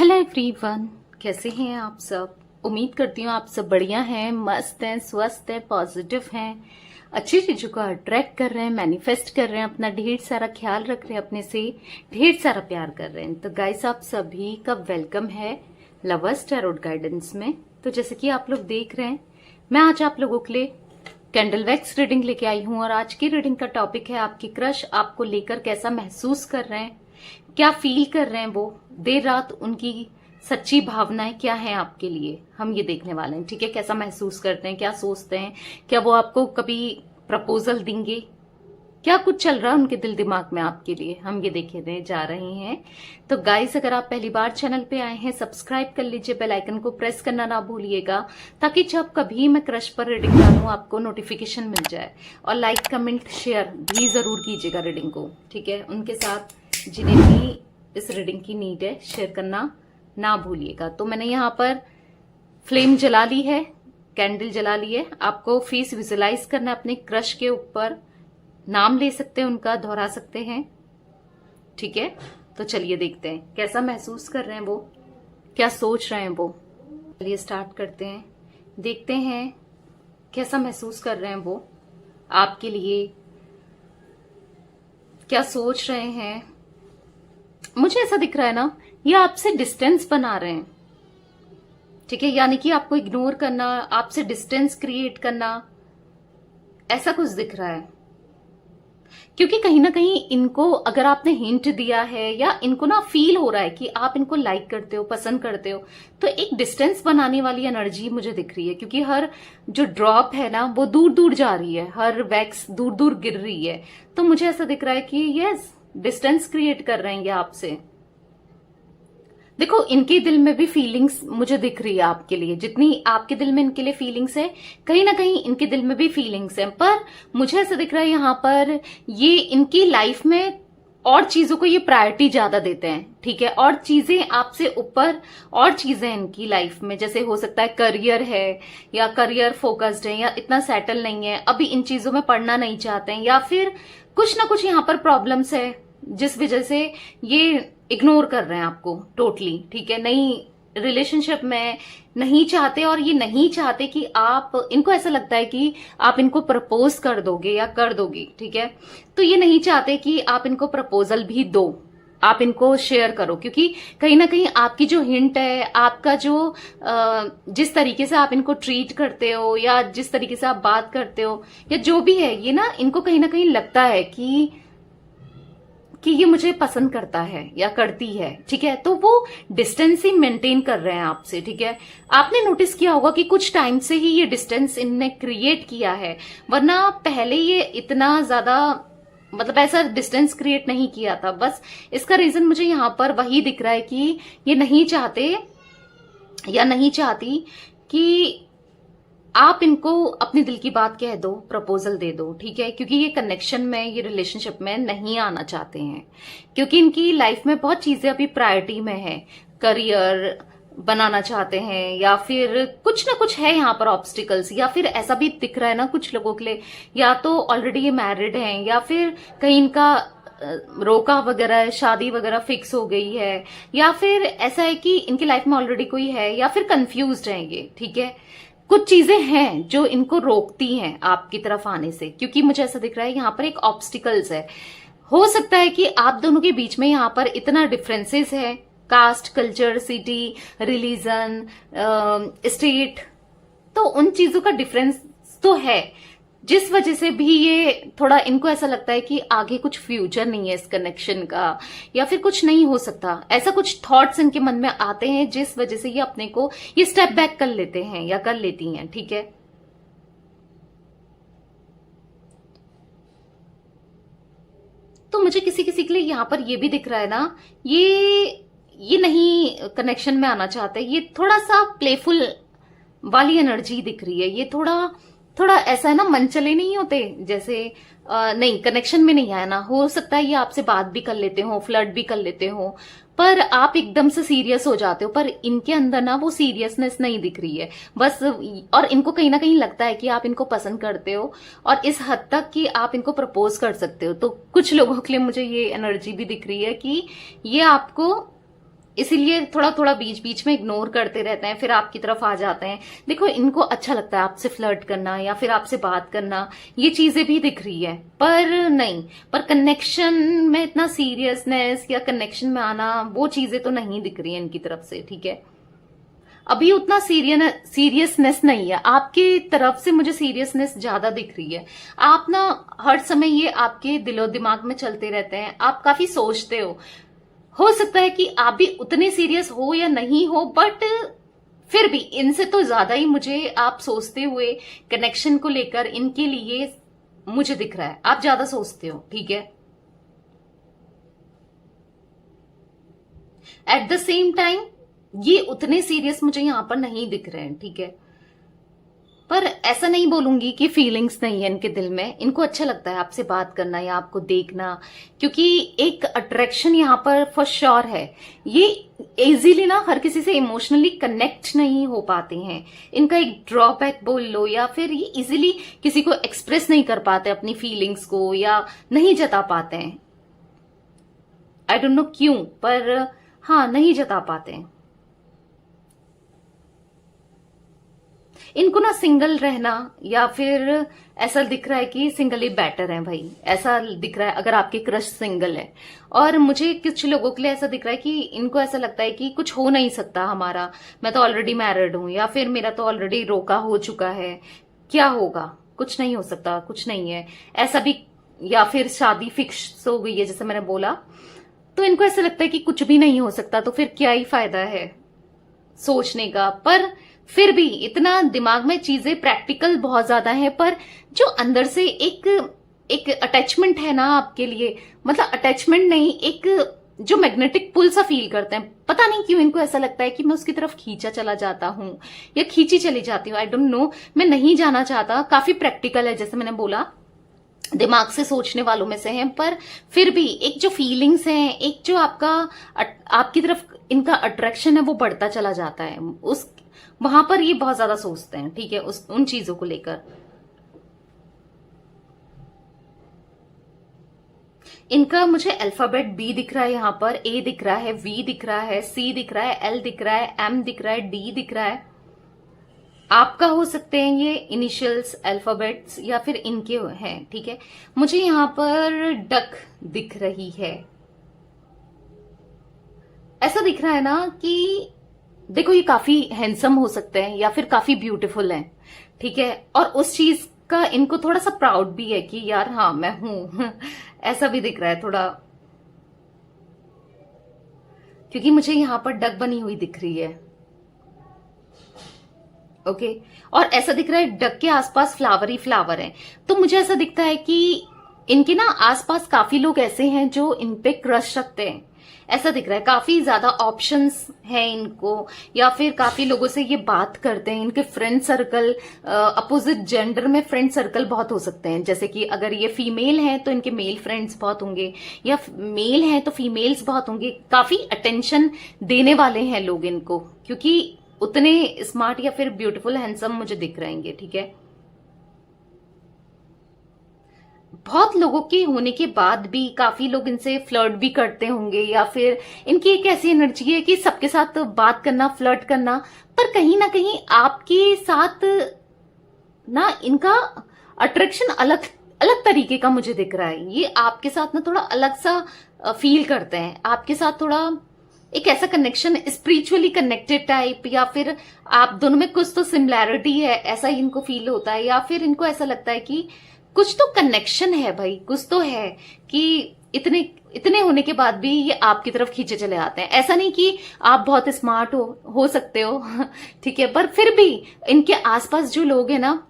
Hello everyone, कैसे हैं आप सब। उम्मीद करती हूँ आप सब बढ़िया हैं, मस्त हैं, स्वस्थ हैं, पॉजिटिव हैं, अच्छी चीजों को अट्रैक्ट कर रहे हैं, मैनिफेस्ट कर रहे हैं, अपना ढेर सारा ख्याल रख रहे हैं, अपने से ढेर सारा प्यार कर रहे हैं। तो गाइस, आप सभी का वेलकम है लवर्स टैरोट गाइडेंस में। तो जैसे कि आप लोग देख रहे हैं, मैं आज आप लोगों के लिए कैंडल वैक्स रीडिंग लेके आई हूँ और आज की रीडिंग का टॉपिक है आपकी क्रश आपको लेकर कैसा महसूस कर रहे हैं, क्या फील कर रहे हैं, वो देर रात उनकी सच्ची भावनाएं क्या हैं आपके लिए, हम ये देखने वाले हैं। ठीक है, कैसा महसूस करते हैं, क्या सोचते हैं, क्या वो आपको कभी प्रपोजल देंगे, क्या कुछ चल रहा है उनके दिल दिमाग में आपके लिए, हम ये देखने जा रहे हैं। तो गाइस, अगर आप पहली बार चैनल पे आए हैं, सब्सक्राइब कर लीजिए, बेल आइकन को प्रेस करना ना भूलिएगा, ताकि जब कभी मैं क्रश पर रीडिंग डालूं आपको नोटिफिकेशन मिल जाए। और लाइक कमेंट शेयर भी जरूर कीजिएगा रीडिंग को, ठीक है। उनके साथ जिन्हें भी इस रीडिंग की नीड है शेयर करना ना भूलिएगा। तो मैंने यहाँ पर फ्लेम जला ली है, कैंडल जला ली है। आपको फेस विजुलाइज करना है अपने क्रश के ऊपर, नाम ले सकते हैं उनका, दोहरा सकते हैं, ठीक है। तो चलिए देखते हैं कैसा महसूस कर रहे हैं वो, क्या सोच रहे हैं वो। चलिए स्टार्ट करते हैं, देखते हैं कैसा महसूस कर रहे हैं वो आपके लिए, क्या सोच रहे हैं। मुझे ऐसा दिख रहा है ना, ये आपसे डिस्टेंस बना रहे हैं, ठीक है, यानी कि आपको इग्नोर करना, आपसे डिस्टेंस क्रिएट करना, ऐसा कुछ दिख रहा है। क्योंकि कहीं ना कहीं इनको अगर आपने हिंट दिया है या इनको ना फील हो रहा है कि आप इनको लाइक करते हो, पसंद करते हो, तो एक डिस्टेंस बनाने वाली एनर्जी मुझे दिख रही है। क्योंकि हर जो ड्रॉप है ना वो दूर दूर जा रही है, हर वैक्स दूर दूर गिर रही है। तो मुझे ऐसा दिख रहा है कि यस, डिस्टेंस क्रिएट कर रहे हैं ये आपसे। देखो, इनके दिल में भी फीलिंग्स मुझे दिख रही है आपके लिए, जितनी आपके दिल में इनके लिए फीलिंग्स है, कहीं ना कहीं इनके दिल में भी फीलिंग्स है। पर मुझे ऐसा दिख रहा है यहाँ पर ये इनकी लाइफ में और चीजों को ये प्रायोरिटी ज्यादा देते हैं, ठीक है। और चीजें आपसे ऊपर और चीजें इनकी लाइफ में, जैसे हो सकता है करियर है या करियर फोकस्ड है या इतना सेटल नहीं है, अभी इन चीजों में पढ़ना नहीं चाहते हैं, या फिर कुछ ना कुछ यहाँ पर प्रॉब्लम्स है जिस वजह से ये इग्नोर कर रहे हैं आपको टोटली, ठीक है। नई रिलेशनशिप में नहीं चाहते और ये नहीं चाहते कि आप, इनको ऐसा लगता है कि आप इनको प्रपोज कर दोगे या कर दोगी, ठीक है। तो ये नहीं चाहते कि आप इनको प्रपोजल भी दो, आप इनको शेयर करो, क्योंकि कहीं ना कहीं आपकी जो हिंट है, आपका जो जिस तरीके से आप इनको ट्रीट करते हो या जिस तरीके से आप बात करते हो या जो भी है, ये ना इनको कहीं ना कहीं लगता है कि ये मुझे पसंद करता है या करती है, ठीक है। तो वो डिस्टेंस ही मेंटेन कर रहे हैं आपसे, ठीक है। आपने नोटिस किया होगा कि कुछ टाइम से ही ये डिस्टेंस इनने क्रिएट किया है, वरना पहले ये इतना ज्यादा मतलब ऐसा डिस्टेंस क्रिएट नहीं किया था। बस इसका रीजन मुझे यहां पर वही दिख रहा है कि ये नहीं चाहते या नहीं चाहती कि आप इनको अपने दिल की बात कह दो, प्रपोजल दे दो, ठीक है। क्योंकि ये कनेक्शन में, ये रिलेशनशिप में नहीं आना चाहते हैं, क्योंकि इनकी लाइफ में बहुत चीजें अभी प्रायोरिटी में है। करियर बनाना चाहते हैं या फिर कुछ ना कुछ है यहाँ पर ऑब्स्टिकल्स, या फिर ऐसा भी दिख रहा है ना कुछ लोगों के लिए, या तो ऑलरेडी ये मैरिड हैं या फिर कहीं इनका रोका वगैरह, शादी वगैरह फिक्स हो गई है, या फिर ऐसा है कि इनकी लाइफ में ऑलरेडी कोई है, या फिर कंफ्यूज्ड है ये, ठीक है। कुछ चीजें हैं जो इनको रोकती हैं आपकी तरफ आने से, क्योंकि मुझे ऐसा दिख रहा है यहाँ पर एक ऑब्स्टिकल्स है। हो सकता है कि आप दोनों के बीच में यहाँ पर इतना डिफरेंसेस है, caste, culture, city, religion, state, तो उन चीजों का डिफरेंस तो है, जिस वजह से भी ये थोड़ा इनको ऐसा लगता है कि आगे कुछ फ्यूचर नहीं है इस कनेक्शन का, या फिर कुछ नहीं हो सकता। ऐसा कुछ थॉट्स इनके मन में आते हैं जिस वजह से ये अपने को ये स्टेप बैक कर लेते हैं या कर लेती हैं, ठीक है। तो मुझे किसी किसी के लिए यहाँ पर ये भी दिख रहा है ना, ये नहीं कनेक्शन में आना चाहते, ये थोड़ा सा प्लेफुल वाली एनर्जी दिख रही है। ये थोड़ा ऐसा है ना, मन चले नहीं होते जैसे, नहीं कनेक्शन में नहीं आया ना, हो सकता है ये आपसे बात भी कर लेते हो, फ्लर्ट भी कर लेते हो, पर आप एकदम से सीरियस हो जाते हो। पर इनके अंदर ना वो सीरियसनेस नहीं दिख रही है बस, और इनको कहीं ना कहीं लगता है कि आप इनको पसंद करते हो और इस हद तक कि आप इनको प्रपोज कर सकते हो। तो कुछ लोगों के लिए मुझे ये एनर्जी भी दिख रही है कि ये आपको इसीलिए थोड़ा थोड़ा बीच बीच में इग्नोर करते रहते हैं, फिर आपकी तरफ आ जाते हैं। देखो, इनको अच्छा लगता है आपसे फ्लर्ट करना या फिर आपसे बात करना, ये चीजें भी दिख रही है, पर नहीं, पर कनेक्शन में इतना सीरियसनेस या कनेक्शन में आना, वो चीजें तो नहीं दिख रही है इनकी तरफ से, ठीक है। अभी उतना सीरियसनेस नहीं है आपकी तरफ से, मुझे सीरियसनेस ज्यादा दिख रही है। आप ना हर समय ये आपके दिलो दिमाग में चलते रहते हैं, आप काफी सोचते हो सकता है कि आप भी उतने सीरियस हो या नहीं हो, बट फिर भी इनसे तो ज्यादा ही मुझे आप सोचते हुए कनेक्शन को लेकर इनके लिए मुझे दिख रहा है, आप ज्यादा सोचते हो, ठीक है। एट द सेम टाइम ये उतने सीरियस मुझे यहां पर नहीं दिख रहे हैं, ठीक है। पर ऐसा नहीं बोलूंगी कि फीलिंग्स नहीं है इनके दिल में, इनको अच्छा लगता है आपसे बात करना या आपको देखना, क्योंकि एक अट्रैक्शन यहाँ पर फॉर श्योर है। ये इजीली ना हर किसी से इमोशनली कनेक्ट नहीं हो पाते हैं, इनका एक ड्रॉबैक बोल लो, या फिर ये इजीली किसी को एक्सप्रेस नहीं कर पाते अपनी फीलिंग्स को, या नहीं जता पाते हैं। आई डोंट नो क्यों, पर हाँ, नहीं जता पाते हैं। इनको ना सिंगल रहना, या फिर ऐसा दिख रहा है कि सिंगल ही बेटर है भाई, ऐसा दिख रहा है अगर आपके क्रश सिंगल है। और मुझे कुछ लोगों के लिए ऐसा दिख रहा है कि इनको ऐसा लगता है कि कुछ हो नहीं सकता हमारा, मैं तो ऑलरेडी मैरिड हूं, या फिर मेरा तो ऑलरेडी रोका हो चुका है, क्या होगा, कुछ नहीं हो सकता, कुछ नहीं है ऐसा भी, या फिर शादी फिक्स हो गई है जैसे मैंने बोला, तो इनको ऐसा लगता है कि कुछ भी नहीं हो सकता, तो फिर क्या ही फायदा है सोचने का। पर फिर भी इतना दिमाग में चीजें प्रैक्टिकल बहुत ज्यादा है, पर जो अंदर से एक अटैचमेंट है ना आपके लिए, मतलब अटैचमेंट नहीं, एक जो मैग्नेटिक पुल सा फील करते हैं, पता नहीं क्यों इनको ऐसा लगता है कि मैं उसकी तरफ खींचा चला जाता हूं या खींची चली जाती हूँ, आई डोंट नो, मैं नहीं जाना चाहता। काफी प्रैक्टिकल है, जैसे मैंने बोला, दिमाग से सोचने वालों में से हैं, पर फिर भी एक जो फीलिंग्स हैं, एक जो आपकी तरफ इनका अट्रैक्शन है, वो बढ़ता चला जाता है, उस वहां पर ये बहुत ज्यादा सोचते हैं, ठीक है, उन चीजों को लेकर। इनका मुझे अल्फाबेट बी दिख रहा है, यहां पर ए दिख रहा है, वी दिख रहा है, सी दिख रहा है, एल दिख रहा है, एम दिख रहा है, डी दिख रहा है। आपका हो सकते हैं ये इनिशियल्स, अल्फाबेट्स, या फिर इनके हैं, ठीक है। मुझे यहां पर डक दिख रही है, ऐसा दिख रहा है ना कि देखो, ये काफी हैंडसम हो सकते हैं या फिर काफी ब्यूटीफुल हैं, ठीक है, और उस चीज का इनको थोड़ा सा प्राउड भी है कि यार हाँ मैं हूं ऐसा भी दिख रहा है थोड़ा, क्योंकि मुझे यहां पर डक बनी हुई दिख रही है, ओके। और ऐसा दिख रहा है डक के आसपास फ्लावर ही फ्लावर है, तो मुझे ऐसा दिखता है कि इनके ना आसपास काफी लोग ऐसे हैं जो इन पे क्रश रखते हैं, ऐसा दिख रहा है। काफी ज्यादा ऑप्शंस हैं इनको, या फिर काफी लोगों से ये बात करते हैं। इनके फ्रेंड सर्कल, अपोजिट जेंडर में फ्रेंड सर्कल बहुत हो सकते हैं, जैसे कि अगर ये फीमेल हैं तो इनके मेल फ्रेंड्स बहुत होंगे, या मेल हैं तो फीमेल्स बहुत होंगे। काफी अटेंशन देने वाले हैं लोग इनको, क्योंकि उतने स्मार्ट या फिर ब्यूटीफुल हैंडसम मुझे दिख रहेंगे, ठीक है। बहुत लोगों के होने के बाद भी काफी लोग इनसे फ्लर्ट भी करते होंगे, या फिर इनकी एक ऐसी एनर्जी है कि सबके साथ बात करना, फ्लर्ट करना, पर कहीं ना कहीं आपके साथ ना इनका अट्रैक्शन अलग अलग तरीके का मुझे दिख रहा है। ये आपके साथ ना थोड़ा अलग सा फील करते हैं, आपके साथ थोड़ा एक ऐसा कनेक्शन, स्पिरिचुअली कनेक्टेड टाइप, या फिर आप दोनों में कुछ तो सिमिलैरिटी है, ऐसा ही इनको फील होता है। या फिर इनको ऐसा लगता है कि कुछ तो कनेक्शन है भाई, कुछ तो है, कि इतने इतने होने के बाद भी ये आपकी तरफ खींचे चले आते हैं। ऐसा नहीं कि आप बहुत स्मार्ट हो सकते हो ठीक है, पर फिर भी इनके आसपास जो लोग हैं ना,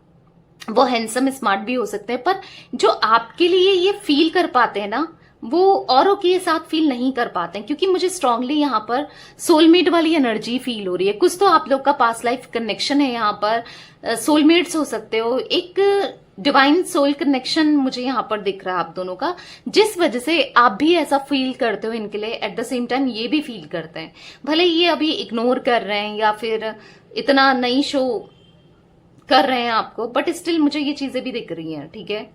वो हैंडसम स्मार्ट भी हो सकते हैं, पर जो आपके लिए ये फील कर पाते हैं ना, वो औरों के साथ फील नहीं कर पाते हैं। क्योंकि मुझे स्ट्रांगली यहाँ पर सोलमेट वाली एनर्जी फील हो रही है। कुछ तो आप लोग का पास्ट लाइफ कनेक्शन है, यहाँ पर सोलमेट्स हो सकते हो, एक डिवाइन सोल कनेक्शन मुझे यहाँ पर दिख रहा है आप दोनों का, जिस वजह से आप भी ऐसा फील करते हो इनके लिए। एट द सेम टाइम ये भी फील करते हैं, भले ये अभी इग्नोर कर रहे हैं या फिर इतना नहीं शो कर रहे हैं आपको, बट स्टिल मुझे ये चीजें भी दिख रही हैं, ठीक है।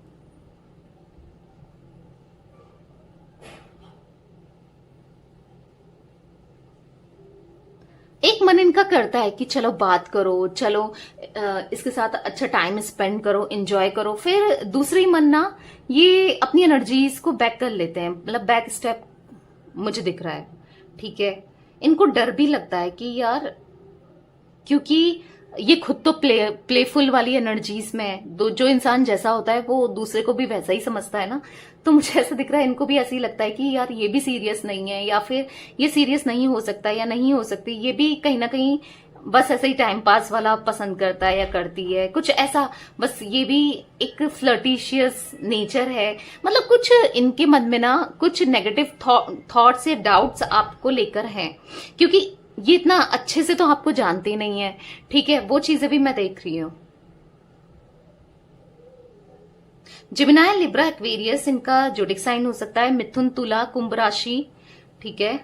एक मन इनका करता है कि चलो बात करो, चलो इसके साथ अच्छा टाइम स्पेंड करो, एंजॉय करो, फिर दूसरी मन ना ये अपनी एनर्जीज को बैक कर लेते हैं, मतलब बैक स्टेप मुझे दिख रहा है। ठीक है, इनको डर भी लगता है कि यार, क्योंकि ये खुद तो प्लेफुल वाली एनर्जीज में है, जो इंसान जैसा होता है वो दूसरे को भी वैसा ही समझता है ना। तो मुझे ऐसा दिख रहा है इनको भी ऐसे ही लगता है कि यार ये भी सीरियस नहीं है, या फिर ये सीरियस नहीं हो सकता या नहीं हो सकती, ये भी कहीं ना कहीं बस ऐसे ही टाइम पास वाला पसंद करता है या करती है, कुछ ऐसा। बस ये भी एक फ्लर्टिशियस नेचर है, मतलब कुछ इनके मन में ना कुछ नेगेटिव थॉट्स या डाउट्स आपको लेकर हैं, क्योंकि ये इतना अच्छे से तो आपको जानते नहीं है। ठीक है, वो चीजें भी मैं देख रही हूं। जिमिनाई, लिब्रा, एक्वेरियस इनका जोडिक साइन हो सकता है, मिथुन, तुला, कुंभ राशि। ठीक है,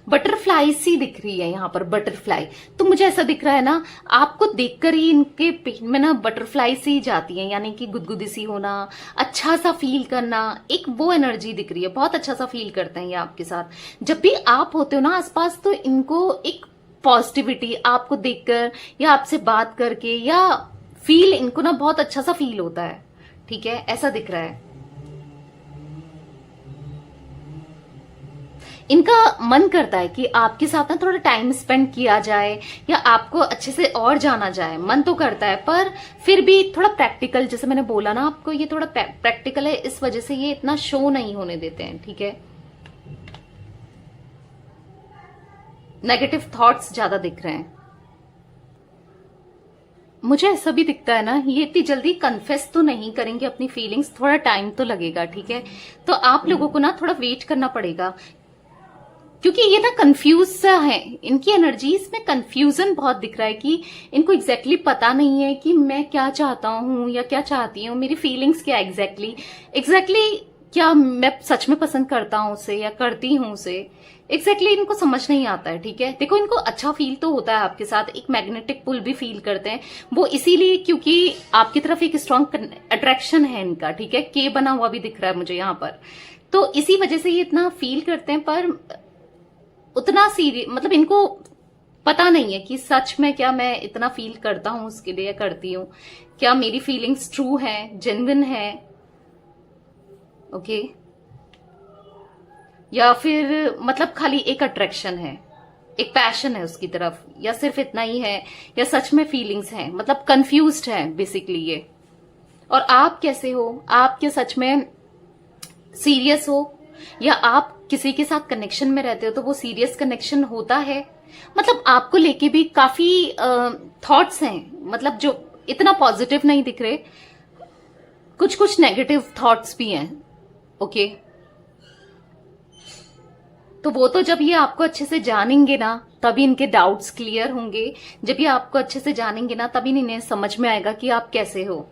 बटरफ्लाई सी दिख रही है यहाँ पर, बटरफ्लाई। तो मुझे ऐसा दिख रहा है ना, आपको देखकर ही इनके पेट में ना बटरफ्लाई सी जाती है, यानी कि गुदगुदी सी होना, अच्छा सा फील करना, एक वो एनर्जी दिख रही है। बहुत अच्छा सा फील करते हैं ये आपके साथ। जब भी आप होते हो ना आसपास, तो इनको एक पॉजिटिविटी आपको देखकर या आपसे बात करके या फील, इनको ना बहुत अच्छा सा फील होता है। ठीक है, ऐसा दिख रहा है। इनका मन करता है कि आपके साथ ना थोड़ा टाइम स्पेंड किया जाए या आपको अच्छे से और जाना जाए, मन तो करता है, पर फिर भी थोड़ा प्रैक्टिकल, जैसे मैंने बोला ना आपको, ये थोड़ा प्रैक्टिकल है, इस वजह से ये इतना शो नहीं होने देते हैं। ठीक है, नेगेटिव थॉट्स ज्यादा दिख रहे हैं। मुझे ऐसा भी दिखता है ना, ये इतनी जल्दी कन्फेस तो नहीं करेंगे अपनी फीलिंग्स, थोड़ा टाइम तो लगेगा। ठीक है, तो आप लोगों को ना थोड़ा वेट करना पड़ेगा, क्योंकि ये ना कंफ्यूज सा है, इनकी एनर्जीज में कंफ्यूजन बहुत दिख रहा है कि इनको एग्जैक्टली पता नहीं है कि मैं क्या चाहता हूं या क्या चाहती हूँ, मेरी फीलिंग्स क्या एग्जैक्टली क्या मैं सच में पसंद करता हूं उसे या करती हूं उसे, एग्जैक्टली इनको समझ नहीं आता है। ठीक है, देखो इनको अच्छा फील तो होता है आपके साथ, एक मैग्नेटिक पुल भी फील करते हैं वो, इसीलिए क्योंकि आपकी तरफ एक स्ट्रॉन्ग अट्रैक्शन है इनका। ठीक है, के बना हुआ भी दिख रहा है मुझे यहाँ पर, तो इसी वजह से ये इतना फील करते हैं, पर उतना सीरियस, मतलब इनको पता नहीं है कि सच में क्या मैं इतना फील करता हूं उसके लिए, करती हूँ, क्या मेरी फीलिंग्स ट्रू है, जेन्युइन है। ओके, या फिर मतलब खाली एक अट्रैक्शन है, एक पैशन है उसकी तरफ, या सिर्फ इतना ही है, या सच में फीलिंग्स हैं, मतलब कंफ्यूज्ड है बेसिकली ये। और आप कैसे हो, आप क्या सच में सीरियस हो, या आप किसी के साथ कनेक्शन में रहते हो तो वो सीरियस कनेक्शन होता है, मतलब आपको लेके भी काफी थॉट्स हैं, मतलब जो इतना पॉजिटिव नहीं दिख रहे, कुछ कुछ नेगेटिव थॉट्स भी हैं। ओके, तो वो तो जब ये आपको अच्छे से जानेंगे ना तभी इनके डाउट्स क्लियर होंगे, जब ये आपको अच्छे से जानेंगे ना तभी इन्हें समझ में आएगा कि आप कैसे हो,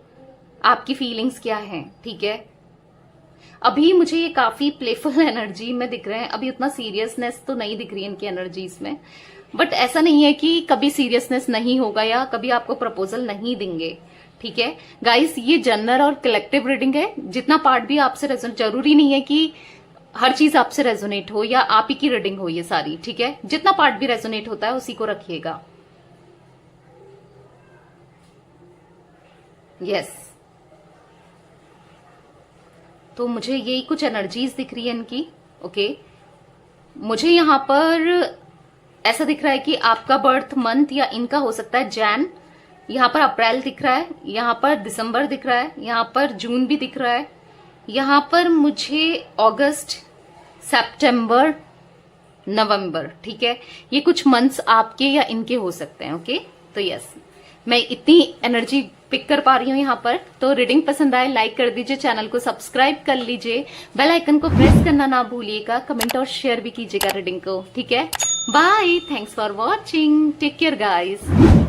आपकी फीलिंग्स क्या हैं। ठीक है, अभी मुझे ये काफी प्लेफुल एनर्जी में दिख रहे हैं, अभी उतना सीरियसनेस तो नहीं दिख रही है इनकी एनर्जीज में, बट ऐसा नहीं है कि कभी सीरियसनेस नहीं होगा या कभी आपको प्रपोजल नहीं देंगे। ठीक है गाइस, ये जनरल और कलेक्टिव रीडिंग है, जितना पार्ट भी आपसे रेजोनेट, जरूरी नहीं है कि हर चीज आपसे रेजोनेट हो या आप ही की रीडिंग हो ये सारी। ठीक है, जितना पार्ट भी रेजोनेट होता है उसी को रखिएगा। यस, तो मुझे यही कुछ एनर्जीज दिख रही है इनकी। ओके, मुझे यहां पर ऐसा दिख रहा है कि आपका बर्थ मंथ या इनका हो सकता है जैन, यहां पर अप्रैल दिख रहा है, यहां पर दिसंबर दिख रहा है, यहां पर जून भी दिख रहा है, यहां पर मुझे अगस्त, सितंबर, नवंबर। ठीक है, ये कुछ मंथ्स आपके या इनके हो सकते हैं। ओके, तो यस, मैं इतनी एनर्जी पिक कर पा रही हूं यहाँ पर। तो रीडिंग पसंद आए लाइक कर दीजिए, चैनल को सब्सक्राइब कर लीजिए, बेल आइकन को प्रेस करना ना भूलिएगा, कमेंट और शेयर भी कीजिएगा रीडिंग को। ठीक है, bye, thanks for watching, take care guys.